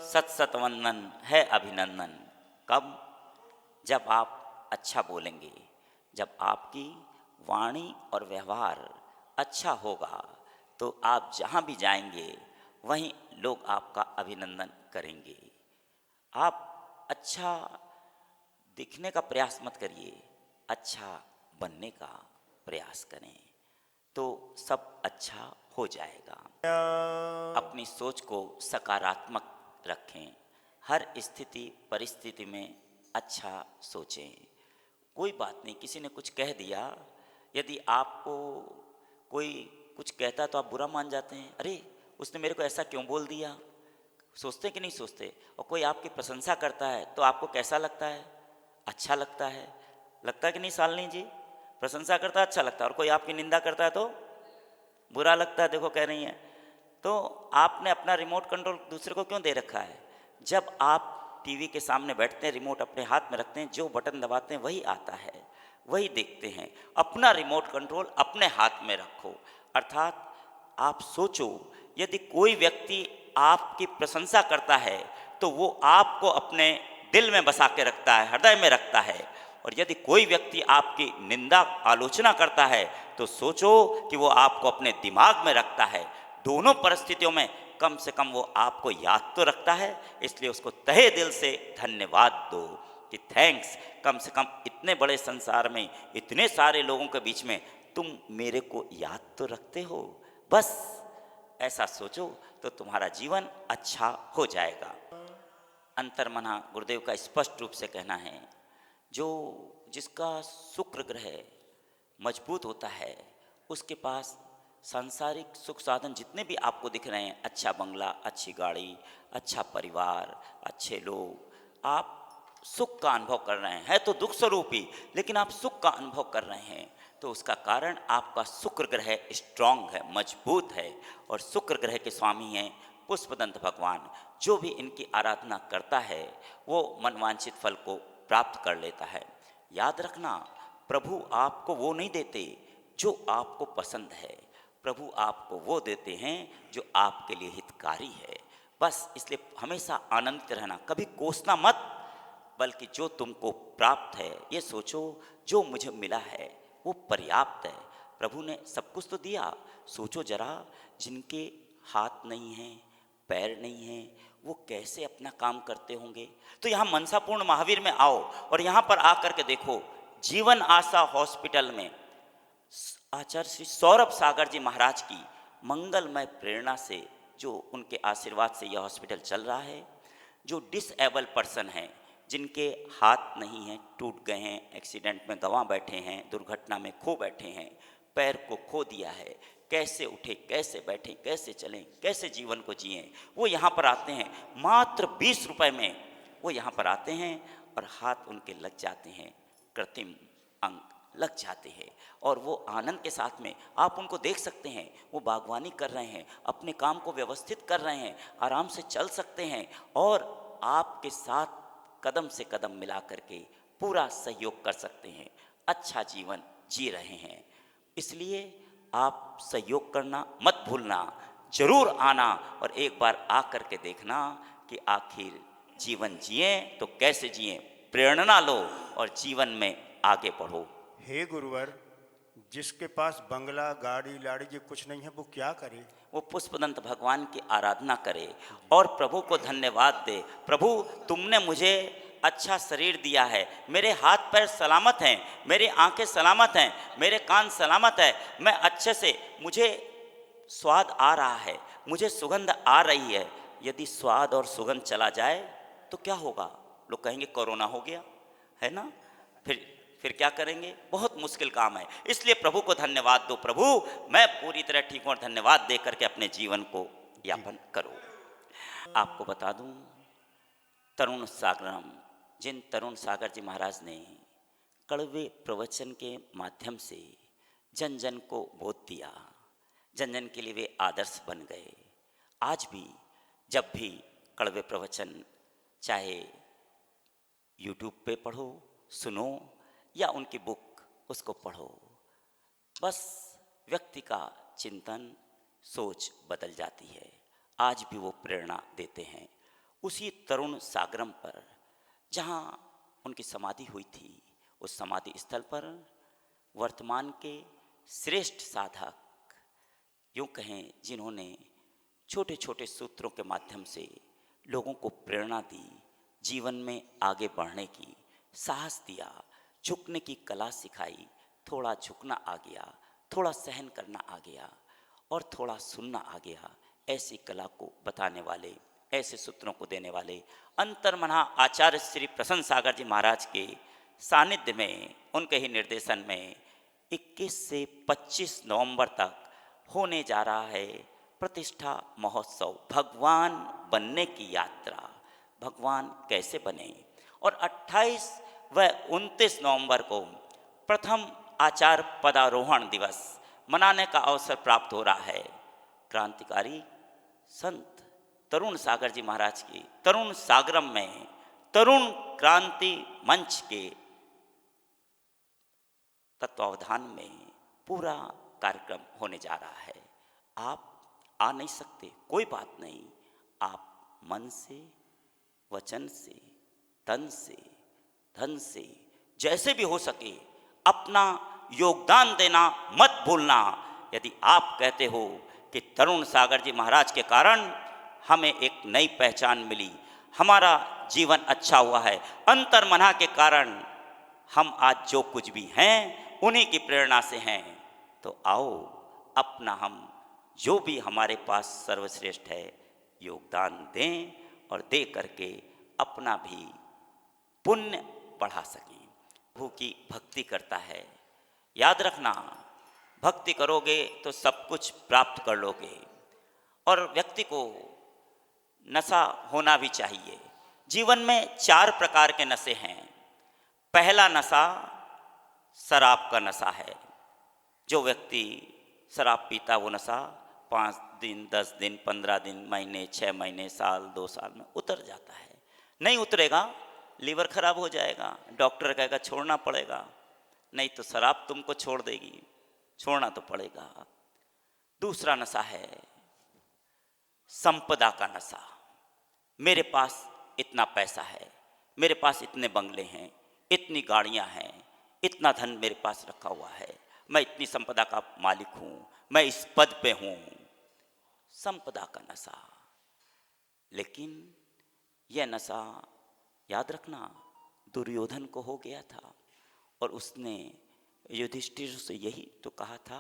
सत सत वंदन है अभिनंदन। कब? जब आप अच्छा बोलेंगे, जब आपकी वाणी और व्यवहार अच्छा होगा तो आप जहाँ भी जाएंगे वहीं लोग आपका अभिनंदन करेंगे। आप अच्छा दिखने का प्रयास मत करिए, अच्छा बनने का प्रयास करें तो सब अच्छा हो जाएगा। अपनी सोच को सकारात्मक रखें, हर स्थिति परिस्थिति में अच्छा सोचें। कोई बात नहीं, किसी ने कुछ कह दिया, यदि आपको कोई कुछ कहता तो आप बुरा मान जाते हैं, अरे उसने मेरे को ऐसा क्यों बोल दिया, सोचते कि नहीं सोचते? और कोई आपकी प्रशंसा करता है तो आपको कैसा लगता है? अच्छा लगता है। लगता है कि नहीं शालिनी जी? प्रशंसा करता है अच्छा लगता है, और कोई आपकी निंदा करता है तो बुरा लगता है। देखो कह रही हैं, तो आपने अपना रिमोट कंट्रोल दूसरे को क्यों दे रखा है? जब आप टीवी के सामने बैठते हैं, रिमोट अपने हाथ में रखते हैं, जो बटन दबाते हैं वही आता है, वही देखते हैं। अपना रिमोट कंट्रोल अपने हाथ में रखो। अर्थात आप सोचो, यदि कोई व्यक्ति आपकी प्रशंसा करता है तो वो आपको अपने दिल में बसा के रखता है, हृदय में रखता है। और यदि कोई व्यक्ति आपकी निंदा आलोचना करता है तो सोचो कि वो आपको अपने दिमाग में रखता है। दोनों परिस्थितियों में कम से कम वो आपको याद तो रखता है, इसलिए उसको तहे दिल से धन्यवाद दो कि थैंक्स, कम से कम इतने बड़े संसार में इतने सारे लोगों के बीच में तुम मेरे को याद तो रखते हो। बस ऐसा सोचो तो तुम्हारा जीवन अच्छा हो जाएगा। अंतर्मना गुरुदेव का स्पष्ट रूप से कहना है, जो जिसका शुक्र ग्रह मजबूत होता है उसके पास सांसारिक सुख साधन जितने भी आपको दिख रहे हैं, अच्छा बंगला, अच्छी गाड़ी, अच्छा परिवार, अच्छे लोग, आप सुख का अनुभव कर रहे हैं। है तो दुख स्वरूप ही, लेकिन आप सुख का अनुभव कर रहे हैं तो उसका कारण आपका शुक्र ग्रह स्ट्रांग है, मजबूत है। और शुक्र ग्रह के स्वामी हैं पुष्पदंत भगवान। जो भी इनकी आराधना करता है वो मनवांछित फल को प्राप्त कर लेता है। याद रखना, प्रभु आपको वो नहीं देते जो आपको पसंद है, प्रभु आपको वो देते हैं जो आपके लिए हितकारी है। बस इसलिए हमेशा आनंदित रहना, कभी कोसना मत, बल्कि जो तुमको प्राप्त है ये सोचो, जो मुझे मिला है वो पर्याप्त है। प्रभु ने सब कुछ तो दिया। सोचो जरा, जिनके हाथ नहीं हैं, पैर नहीं हैं, वो कैसे अपना काम करते होंगे। तो यहाँ मनसापूर्ण महावीर में आओ और यहाँ पर आकर के देखो, जीवन आशा हॉस्पिटल में आचार्य श्री सौरभ सागर जी महाराज की मंगलमय प्रेरणा से, जो उनके आशीर्वाद से यह हॉस्पिटल चल रहा है, जो डिसेबल पर्सन हैं, जिनके हाथ नहीं हैं, टूट गए हैं, एक्सीडेंट में गंवा बैठे हैं, दुर्घटना में खो बैठे हैं, पैर को खो दिया है, कैसे उठे, कैसे बैठे, कैसे चलें, कैसे जीवन को जिएं, वो यहाँ पर आते हैं। मात्र 20 रुपए में वो यहाँ पर आते हैं और हाथ उनके लग जाते हैं, कृत्रिम अंग लग जाते हैं, और वो आनंद के साथ में आप उनको देख सकते हैं। वो बागवानी कर रहे हैं, अपने काम को व्यवस्थित कर रहे हैं, आराम से चल सकते हैं और आपके साथ कदम से कदम मिला करके पूरा सहयोग कर सकते हैं, अच्छा जीवन जी रहे हैं। इसलिए आप सहयोग करना मत भूलना, जरूर आना और एक बार आ करके देखना कि आखिर जीवन जिए तो कैसे जिए, प्रेरणा लो और जीवन में आगे बढ़ो। हे गुरुवर, जिसके पास बंगला, गाड़ी लाड़ी ये कुछ नहीं है, वो क्या करे? वो पुष्पदंत भगवान की आराधना करे और प्रभु को धन्यवाद दे। प्रभु, तुमने मुझे अच्छा शरीर दिया है, मेरे हाथ पैर सलामत हैं, मेरी आंखें सलामत हैं, मेरे कान सलामत है, मैं अच्छे से, मुझे स्वाद आ रहा है, मुझे सुगंध आ रही है। यदि स्वाद और सुगंध चला जाए तो क्या होगा? लोग कहेंगे कोरोना हो गया, है ना? फिर क्या करेंगे? बहुत मुश्किल काम है। इसलिए प्रभु को धन्यवाद दो, प्रभु मैं पूरी तरह ठीक हूं, और धन्यवाद दे करके अपने जीवन को यापन करो। आपको बता दूं, तरुण सागरम, जिन तरुण सागर जी महाराज ने कड़वे प्रवचन के माध्यम से जन जन को बोध दिया, जन जन के लिए वे आदर्श बन गए। आज भी जब भी कड़वे प्रवचन, चाहे यूट्यूब पे पढ़ो, सुनो, या उनकी बुक उसको पढ़ो, बस व्यक्ति का चिंतन, सोच बदल जाती है। आज भी वो प्रेरणा देते हैं। उसी तरुण सागरम पर जहाँ उनकी समाधि हुई थी, उस समाधि स्थल पर वर्तमान के श्रेष्ठ साधक, यूँ कहें जिन्होंने छोटे छोटे सूत्रों के माध्यम से लोगों को प्रेरणा दी, जीवन में आगे बढ़ने की, साहस दिया, झुकने की कला सिखाई, थोड़ा झुकना आ गया, थोड़ा सहन करना आ गया और थोड़ा सुनना आ गया, ऐसी कला को बताने वाले, ऐसे सूत्रों को देने वाले अंतर्मना आचार्य श्री प्रसन्न सागर जी महाराज के सानिध्य में, उनके ही निर्देशन में 21 से 25 नवंबर तक होने जा रहा है प्रतिष्ठा महोत्सव, भगवान बनने की यात्रा। भगवान कैसे बने, और 28 व 29 नवंबर को प्रथम आचार्य पदारोहण दिवस मनाने का अवसर प्राप्त हो रहा है। क्रांतिकारी संत तरुण सागर जी महाराज की तरुण सागरम में तरुण क्रांति मंच के तत्वावधान में पूरा कार्यक्रम होने जा रहा है। आप आ नहीं सकते, कोई बात नहीं, आप मन से, वचन से, तन से, धन से, जैसे भी हो सके अपना योगदान देना मत भूलना। यदि आप कहते हो कि तरुण सागर जी महाराज के कारण हमें एक नई पहचान मिली, हमारा जीवन अच्छा हुआ है, अंतर्मना के कारण हम आज जो कुछ भी हैं उन्हीं की प्रेरणा से हैं, तो आओ अपना हम जो भी हमारे पास सर्वश्रेष्ठ है योगदान दें और दे करके अपना भी पुण्य बढ़ा सकें। प्रभु की भक्ति करता है, याद रखना, भक्ति करोगे तो सब कुछ प्राप्त कर लोगे। और व्यक्ति को नशा होना भी चाहिए। जीवन में 4 प्रकार के नशे हैं। पहला नशा शराब का नशा है। जो व्यक्ति शराब पीता वो नशा 5 दिन, 10 दिन, 15 दिन, महीने, 6 महीने, साल, 2 साल में उतर जाता है। नहीं उतरेगा, लीवर खराब हो जाएगा, डॉक्टर कहेगा छोड़ना पड़ेगा, नहीं तो शराब तुमको छोड़ देगी, छोड़ना तो पड़ेगा। दूसरा नशा है संपदा का नशा। मेरे पास इतना पैसा है, मेरे पास इतने बंगले हैं, इतनी गाड़ियां हैं, इतना धन मेरे पास रखा हुआ है, मैं इतनी संपदा का मालिक हूं, मैं इस पद पे हूं, संपदा का नशा। लेकिन यह नशा याद रखना दुर्योधन को हो गया था और उसने युधिष्ठिर से यही तो कहा था,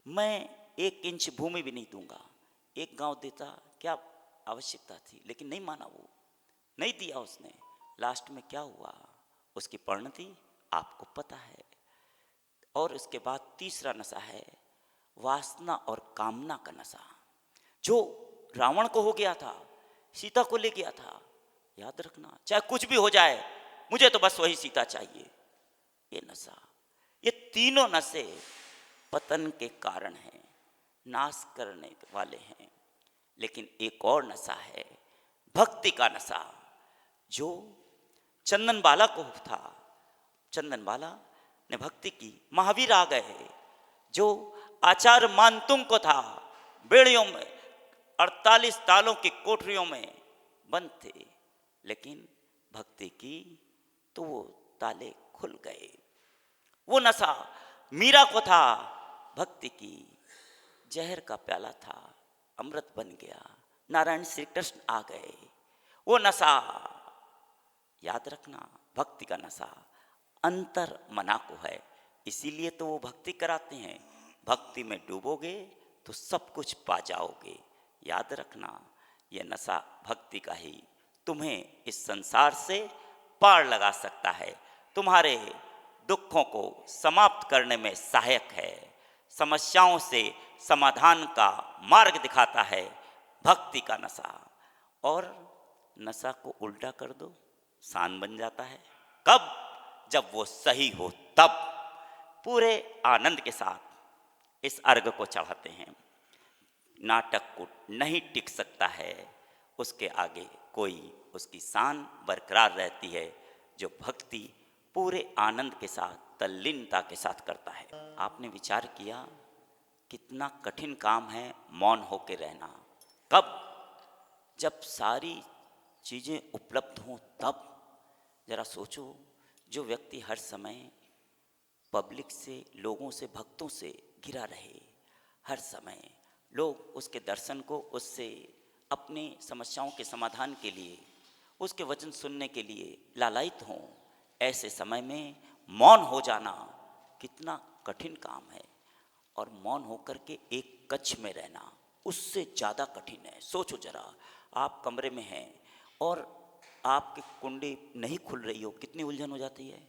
मैं 1 इंच भूमि भी नहीं दूंगा, 1 गांव देता क्या आवश्यकता थी, लेकिन नहीं माना, वो नहीं दिया उसने। लास्ट में क्या हुआ, उसकी परिणति आपको पता है। और उसके बाद तीसरा नशा है वासना और कामना का नशा, जो रावण को हो गया था, सीता को ले गया था। याद रखना, चाहे कुछ भी हो जाए, मुझे तो बस वही सीता चाहिए, ये नशा। ये तीनों नशे पतन के कारण हैं, नाश करने वाले हैं। लेकिन एक और नशा है भक्ति का नशा, जो चंदनबाला को था। चंदनबाला ने भक्ति की, महावीर आ गए। जो आचार्य मानतुंग को था, बेड़ियों में 48 तालों की कोठरियों में बंद थे, लेकिन भक्ति की तो वो ताले खुल गए। वो नशा मीरा को था, भक्ति की, जहर का प्याला था, अमृत बन गया, नारायण श्री कृष्ण आ गए। वो नशा याद रखना, भक्ति का नशा अंतर मना को है, इसीलिए तो वो भक्ति कराते हैं। भक्ति में डूबोगे तो सब कुछ पा जाओगे। याद रखना, ये नशा भक्ति का ही तुम्हें इस संसार से पार लगा सकता है, तुम्हारे दुखों को समाप्त करने में सहायक है, समस्याओं से समाधान का मार्ग दिखाता है भक्ति का नशा। और नशा को उल्टा कर दो, शान बन जाता है। कब? जब वो सही हो, तब पूरे आनंद के साथ इस अर्घ को चढ़ाते हैं। नाटक को नहीं टिक सकता है, उसके आगे कोई, उसकी शान बरकरार रहती है जो भक्ति पूरे आनंद के साथ, तल्लीनता के साथ करता है। आपने विचार किया कितना कठिन काम है मौन होकर रहना। कब? जब सारी चीज़ें उपलब्ध हों तब। ज़रा सोचो, जो व्यक्ति हर समय पब्लिक से, लोगों से, भक्तों से घिरा रहे, हर समय लोग उसके दर्शन को, उससे अपनी समस्याओं के समाधान के लिए, उसके वचन सुनने के लिए लालायित हों, ऐसे समय में मौन हो जाना कितना कठिन काम है। और मौन होकर के एक कक्ष में रहना उससे ज़्यादा कठिन है। सोचो जरा, आप कमरे में हैं और आपकी कुंडी नहीं खुल रही हो, कितनी उलझन हो जाती है।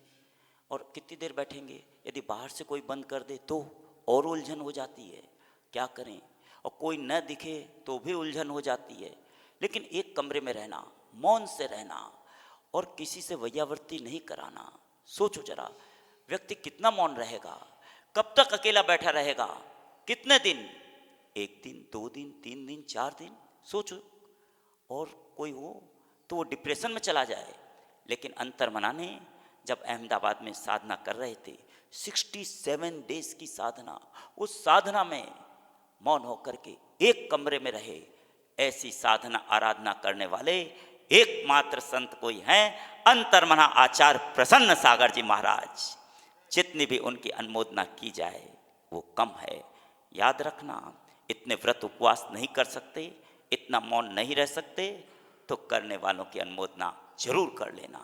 और कितनी देर बैठेंगे, यदि बाहर से कोई बंद कर दे तो और उलझन हो जाती है, क्या करें। और कोई न दिखे तो भी उलझन हो जाती है। लेकिन एक कमरे में रहना, मौन से रहना और किसी से वैयावर्ती नहीं कराना, सोचो जरा, व्यक्ति कितना मौन रहेगा, कब तक अकेला बैठा रहेगा, कितने दिन, एक दिन, 2 दिन, 3 दिन, 4 दिन, सोचो। और कोई हो तो वो डिप्रेशन में चला जाए। लेकिन अंतर्मना ने जब अहमदाबाद में साधना कर रहे थे, 67 डेज की साधना, उस साधना में मौन होकर के एक कमरे में रहे। ऐसी साधना आराधना करने वाले एकमात्र संत कोई हैं, अंतर्मना आचार्य प्रसन्न सागर जी महाराज। जितनी भी उनकी अनुमोदना की जाए वो कम है। याद रखना, इतने व्रत उपवास नहीं कर सकते, इतना मौन नहीं रह सकते, तो करने वालों की अनुमोदना जरूर कर लेना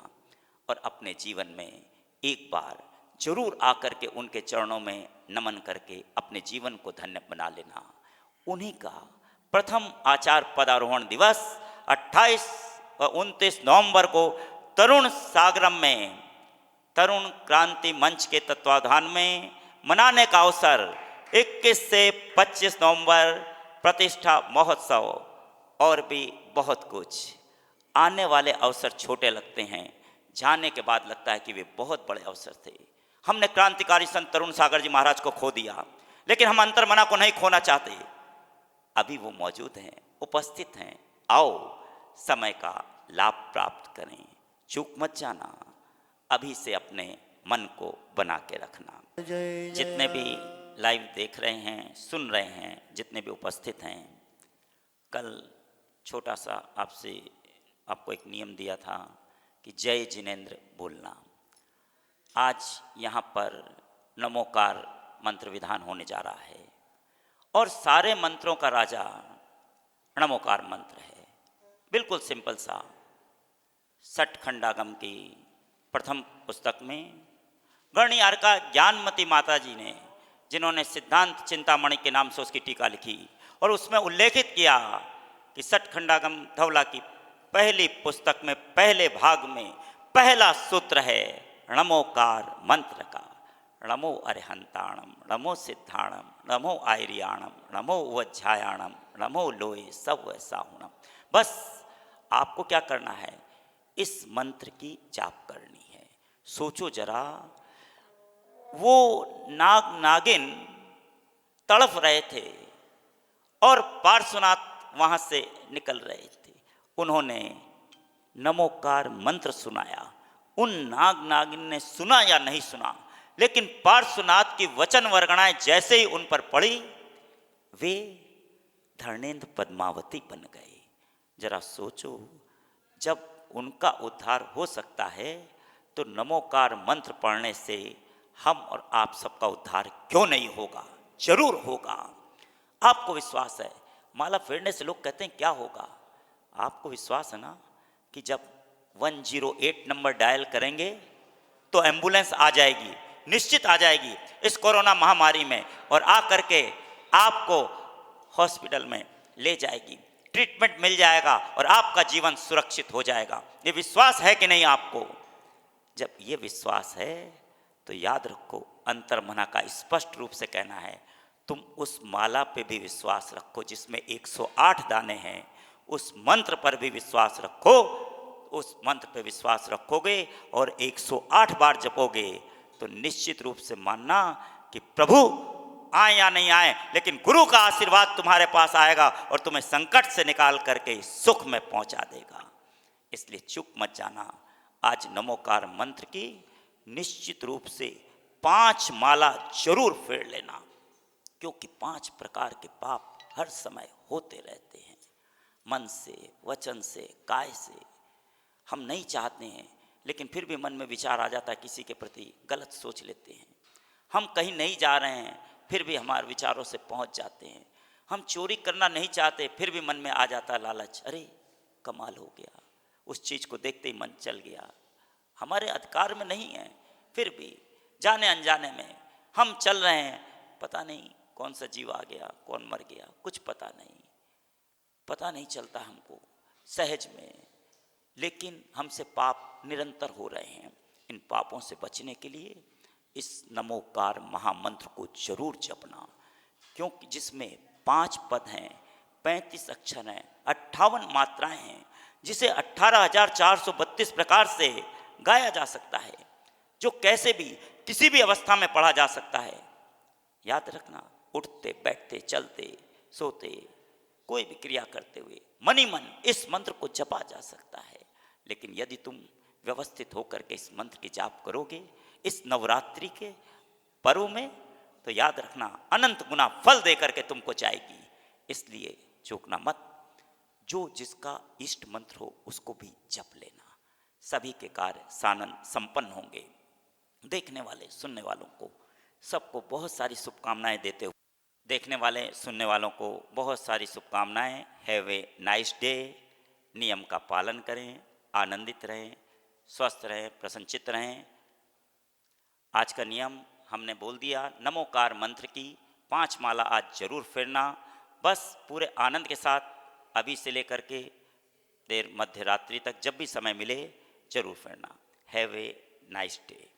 और अपने जीवन में एक बार जरूर आकर के उनके चरणों में नमन करके अपने जीवन को धन्य बना लेना। उन्हीं का प्रथम आचार्य पदारोहण दिवस 28 और 29 नवंबर को तरुण सागरम में, तरुण क्रांति मंच के तत्वाधान में मनाने का अवसर, 21 से 25 नवंबर प्रतिष्ठा महोत्सव और भी बहुत कुछ। आने वाले अवसर छोटे लगते हैं, जाने के बाद लगता है कि वे बहुत बड़े अवसर थे। हमने क्रांतिकारी संत तरुण सागर जी महाराज को खो दिया, लेकिन हम अंतर्मना को नहीं खोना चाहते। अभी वो मौजूद हैं, उपस्थित हैं। आओ समय का लाभ प्राप्त करें, चूक मत जाना। अभी से अपने मन को बना के रखना। जितने भी लाइव देख रहे हैं, सुन रहे हैं, जितने भी उपस्थित हैं, कल छोटा सा आपको एक नियम दिया था कि जय जिनेंद्र बोलना। आज यहाँ पर नमोकार मंत्र विधान होने जा रहा है और सारे मंत्रों का राजा नमोकार मंत्र है। बिल्कुल सिंपल सा, सठखंडागम की प्रथम पुस्तक में गणियार का ज्ञानमती माता जी ने, जिन्होंने सिद्धांत चिंतामणि के नाम से उसकी टीका लिखी और उसमें उल्लेखित किया कि सठखंडागम धवला की पहली पुस्तक में पहले भाग में पहला सूत्र है नमोकार मंत्र का। नमो अरिहंताणम, नमो सिद्धाणम, नमो आयरियाणम, नमो वज्जायाणम, नमो लोए सव साहुणम। बस आपको क्या करना है, इस मंत्र की जाप करनी है। सोचो जरा, वो नाग नागिन तड़फ रहे थे और पार्श्वनाथ वहां से निकल रहे थे। उन्होंने नमोकार मंत्र सुनाया। उन नाग नागिन ने सुना या नहीं सुना, लेकिन पार्श्वनाथ की वचन वर्गणाएं जैसे ही उन पर पड़ी, वे धर्णेन्द्र पद्मावती बन गए। जरा सोचो, जब उनका उद्धार हो सकता है तो नमोकार मंत्र पढ़ने से हम और आप सबका उद्धार क्यों नहीं होगा? जरूर होगा। आपको विश्वास है? माला फेरने से लोग कहते हैं क्या होगा? आपको विश्वास है ना कि जब 108 नंबर डायल करेंगे तो एम्बुलेंस आ जाएगी, निश्चित आ जाएगी इस कोरोना महामारी में, और आ करके आपको हॉस्पिटल में ले जाएगी, ट्रीटमेंट मिल जाएगा और आपका जीवन सुरक्षित हो जाएगा। ये विश्वास है कि नहीं आपको? जब ये विश्वास है तो याद रखो, अंतर्मना का स्पष्ट रूप से कहना है, तुम उस माला पे भी विश्वास रखो जिसमें 108 दाने हैं। उस मंत्र पर भी विश्वास रखो। उस मंत्र पे विश्वास रखोगे और 108 बार जपोगे तो निश्चित रूप से मानना कि प्रभु आए या नहीं आए, लेकिन गुरु का आशीर्वाद तुम्हारे पास आएगा और तुम्हें संकट से निकाल करके सुख में पहुंचा देगा। इसलिए चूक मत जाना। आज नमोकार मंत्र की निश्चित रूप से 5 माला जरूर फेर लेना, क्योंकि 5 प्रकार के पाप हर समय होते रहते हैं, मन से, वचन से, काय से। हम नहीं चाहते हैं, लेकिन फिर भी मन में विचार आ जाता है, किसी के प्रति गलत सोच लेते हैं। हम कहीं नहीं जा रहे हैं, फिर भी हमारे विचारों से पहुंच जाते हैं। हम चोरी करना नहीं चाहते, फिर भी मन में आ जाता है लालच, अरे कमाल हो गया, उस चीज़ को देखते ही मन चल गया। हमारे अधिकार में नहीं है, फिर भी जाने अनजाने में हम चल रहे हैं। पता नहीं कौन सा जीव आ गया, कौन मर गया, कुछ पता नहीं चलता हमको सहज में। लेकिन हमसे पाप निरंतर हो रहे हैं। इन पापों से बचने के लिए इस नमोकार महामंत्र को जरूर जपना, क्योंकि जिसमें 5 पद हैं, 35 अक्षर हैं, 58 मात्राएं हैं, जिसे 18,432 प्रकार से गाया जा सकता है, जो कैसे भी किसी भी अवस्था में पढ़ा जा सकता है। याद रखना, उठते बैठते चलते सोते कोई भी क्रिया करते हुए मन ही मन इस मंत्र को जपा जा सकता है। लेकिन यदि तुम व्यवस्थित होकर के इस मंत्र की जाप करोगे इस नवरात्रि के पर्व में, तो याद रखना अनंत गुना फल दे करके तुमको जाएगी। इसलिए चूकना मत। जो जिसका इष्ट मंत्र हो उसको भी जप लेना, सभी के कार्य सानंद संपन्न होंगे। देखने वाले सुनने वालों को सबको बहुत सारी शुभकामनाएं देते हुए, देखने वाले सुनने वालों को बहुत सारी शुभकामनाएं। Have a nice day. नियम का पालन करें, आनंदित रहें, स्वस्थ रहें, प्रसन्नचित्त रहें। आज का नियम हमने बोल दिया। नमोकार मंत्र की 5 माला आज जरूर फेरना, बस पूरे आनंद के साथ। अभी से लेकर के देर मध्य रात्रि तक जब भी समय मिले जरूर फेरना। Have a nice day.